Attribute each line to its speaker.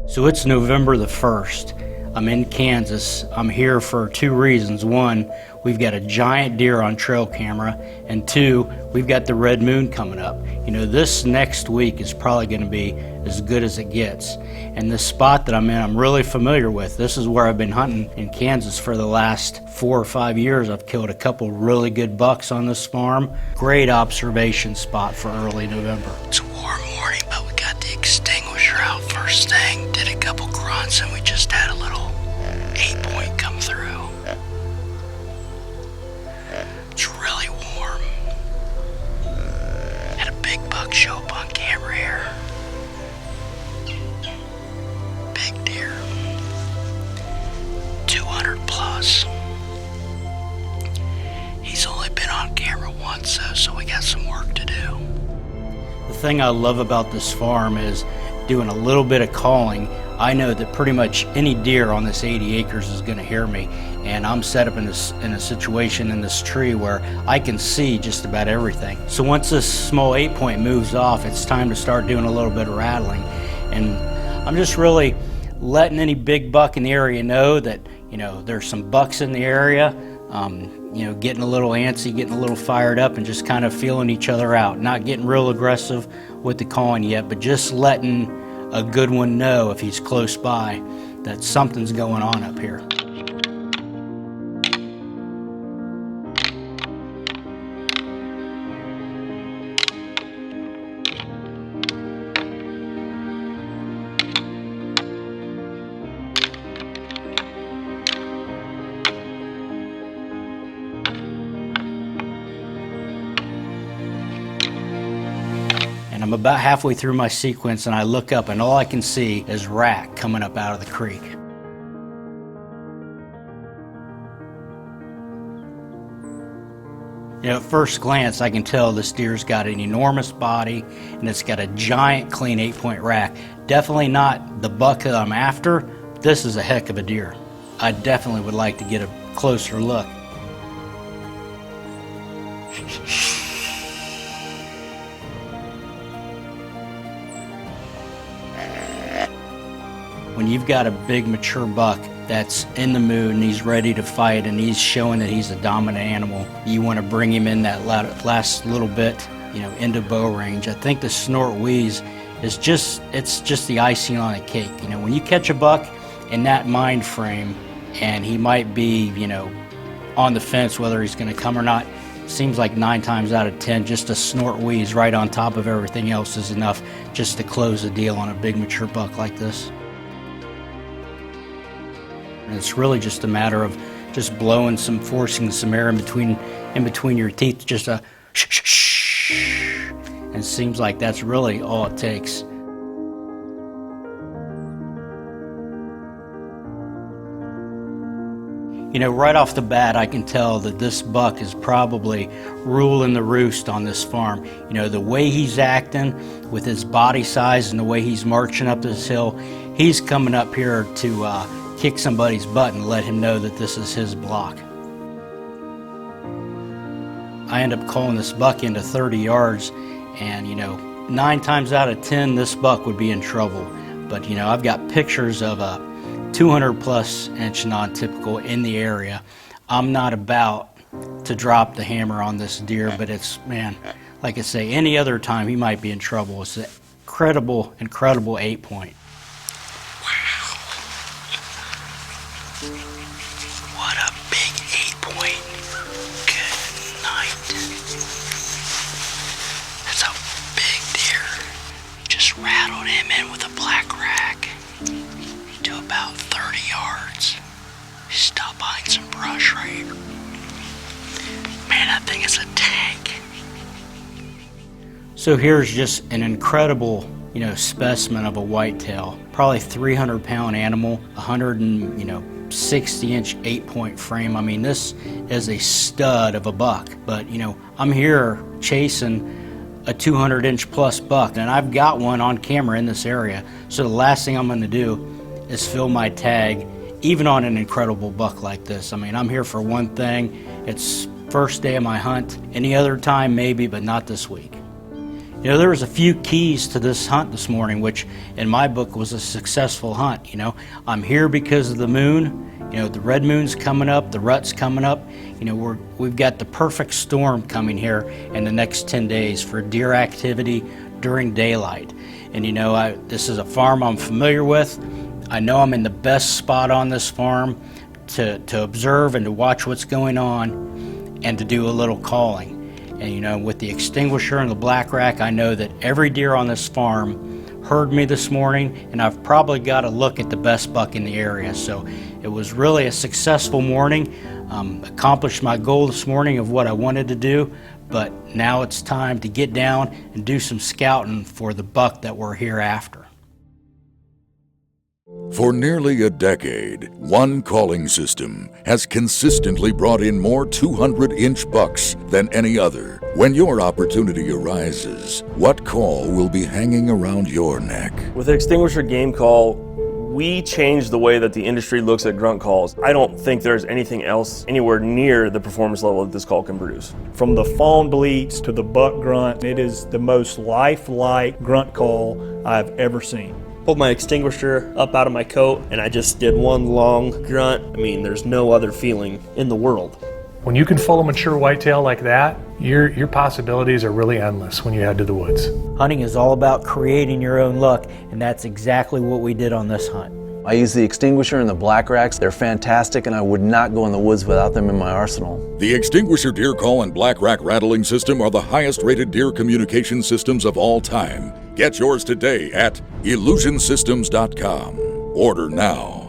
Speaker 1: So it's November the 1st. I'm in Kansas. I'm here for two reasons. One, we've got a giant deer on trail camera, and two, we've got the red moon coming up. You know, this next week is probably going to be as good as it gets. And this spot that I'm in, I'm really familiar with. This is where I've been hunting in Kansas for the last 4 or 5 years. I've killed a couple really good bucks on this farm. Great observation spot for early November.
Speaker 2: It's a warm morning, but we got the extinguisher out first thing. Did a couple grunts, and we just had a little 8-point come through. It's really warm. Had a big buck show up on camera here. Big deer. 200 plus. He's only been on camera once though, so we got some work to do.
Speaker 1: The thing I love about this farm is doing a little bit of calling. I know that pretty much any deer on this 80 acres is going to hear me, and I'm set up in a situation in this tree where I can see just about everything. So once this small 8-point moves off, it's time to start doing a little bit of rattling, and I'm just really letting any big buck in the area know that, you know, there's some bucks in the area. You know, getting a little antsy, getting a little fired up, and just kind of feeling each other out. Not getting real aggressive with the calling yet, but just letting a good one know if he's close by that something's going on up here. I'm about halfway through my sequence, and I look up, and all I can see is rack coming up out of the creek. You know, at first glance, I can tell this deer's got an enormous body, and it's got a giant, clean 8-point rack. Definitely not the buck that I'm after. This is a heck of a deer. I definitely would like to get a closer look. When you've got a big mature buck that's in the mood and he's ready to fight and he's showing that he's a dominant animal, you want to bring him in that last little bit, you know, into bow range. I think the snort wheeze is just the icing on the cake. You know, when you catch a buck in that mind frame and he might be, you know, on the fence whether he's going to come or not, seems like 9 times out of 10, just a snort wheeze right on top of everything else is enough just to close the deal on a big mature buck like this. And it's really just a matter of just forcing some air in between your teeth, just a shh, shh, shh. And it seems like that's really all it takes. You know, right off the bat, I can tell that this buck is probably ruling the roost on this farm. You know, the way he's acting with his body size and the way he's marching up this hill, he's coming up here to kick somebody's butt and let him know that this is his block. I end up calling this buck into 30 yards, and you know, 9 times out of 10 this buck would be in trouble. But you know, I've got pictures of a 200 plus inch non-typical in the area. I'm not about to drop the hammer on this deer, but it's, man, like I say, any other time he might be in trouble. It's an incredible 8-point.
Speaker 2: What a big 8-point. Good night. That's a big deer. Just rattled him in with a black rack to about 30 yards. Stop behind some brush right here. Man, that thing is a tank.
Speaker 1: So here's just an incredible, you know, specimen of a whitetail. Probably 300-pound animal, 60-inch 8-point frame. I mean, this is a stud of a buck. But you know, I'm here chasing a 200-inch plus buck, and I've got one on camera in this area. So the last thing I'm going to do is fill my tag, even on an incredible buck like this. I mean, I'm here for one thing. It's first day of my hunt. Any other time, maybe, but not this week. You know, there was a few keys to this hunt this morning, which in my book was a successful hunt. You know, I'm here because of the moon. You know, the red moon's coming up, the rut's coming up. You know, we've got the perfect storm coming here in the next 10 days for deer activity during daylight. And you know, this is a farm I'm familiar with. I know I'm in the best spot on this farm to observe and to watch what's going on and to do a little calling. And you know, with the extinguisher and the black rack, I know that every deer on this farm heard me this morning, and I've probably got a look at the best buck in the area. So it was really a successful morning. Accomplished my goal this morning of what I wanted to do, but now it's time to get down and do some scouting for the buck that we're here after.
Speaker 3: For nearly a decade, one calling system has consistently brought in more 200-inch bucks than any other. When your opportunity arises, what call will be hanging around your neck?
Speaker 4: With the Extinguisher Game Call, we changed the way that the industry looks at grunt calls. I don't think there's anything else anywhere near the performance level that this call can produce.
Speaker 5: From the fawn bleats to the buck grunt, it is the most lifelike grunt call I've ever seen.
Speaker 6: Pulled my extinguisher up out of my coat and I just did one long grunt. I mean, there's no other feeling in the world.
Speaker 7: When you can follow mature whitetail like that, your possibilities are really endless when you head to the woods.
Speaker 8: Hunting is all about creating your own luck, and that's exactly what we did on this hunt.
Speaker 9: I use the extinguisher and the black racks. They're fantastic, and I would not go in the woods without them in my arsenal.
Speaker 3: The Extinguisher Deer Call and Black Rack Rattling System are the highest-rated deer communication systems of all time. Get yours today at illusionsystems.com. Order now.